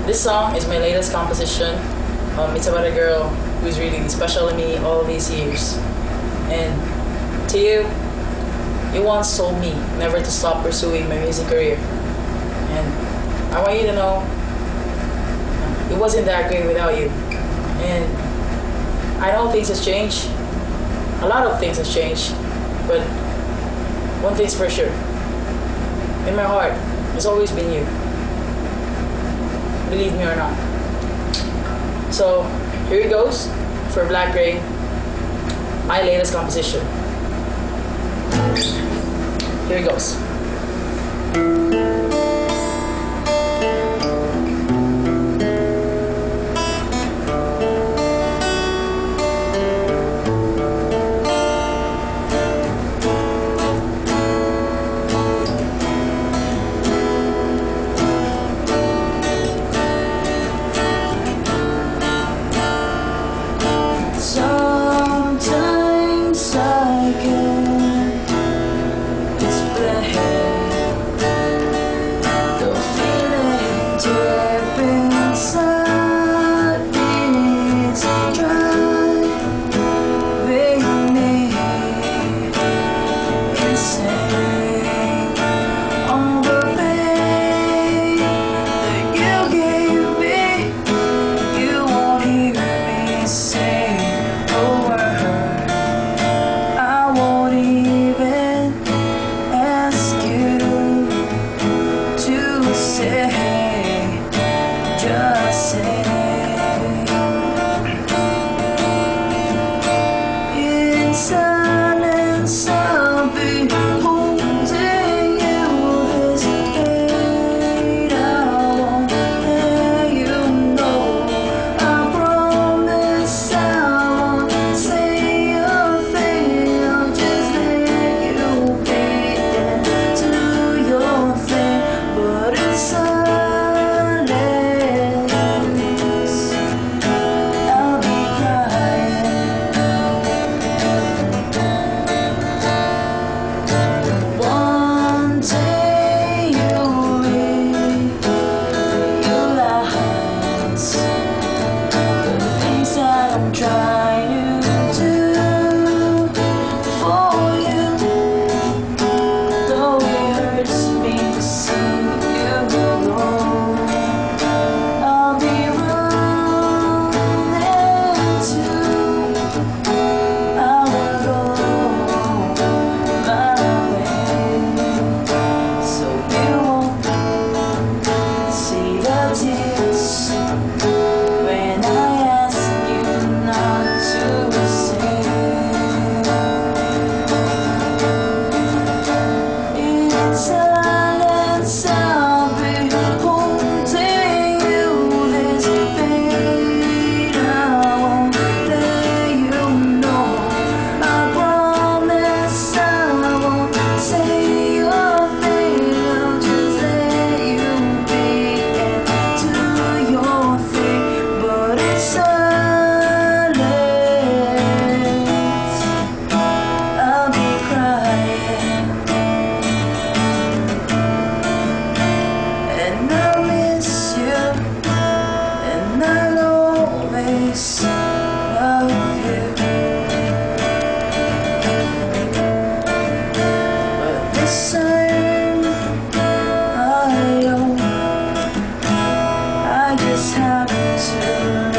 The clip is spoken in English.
This song is my latest composition. It's about a girl who's really special to me all these years. And to you, you once told me never to stop pursuing my music career. And I want you to know it wasn't that great without you. And I know things has changed. A lot of things has changed. But one thing's for sure. In my heart, it's always been you. Believe me or not. So here it goes for Black Rain, my latest composition. Here it goes. Sometimes I get explain the feeling deep inside. It's driving me insane. All the pain that you gave me, you won't hear me say. Just say in silence I'll be holding you this night. I won't let you know. I promise I won't say a thing. I'll just let you be into your thing. But inside I'm trying to do for you, though it hurts me to see you go. I'll be running too. I will go my way, so you won't see the tears when I love you, but this time I just have to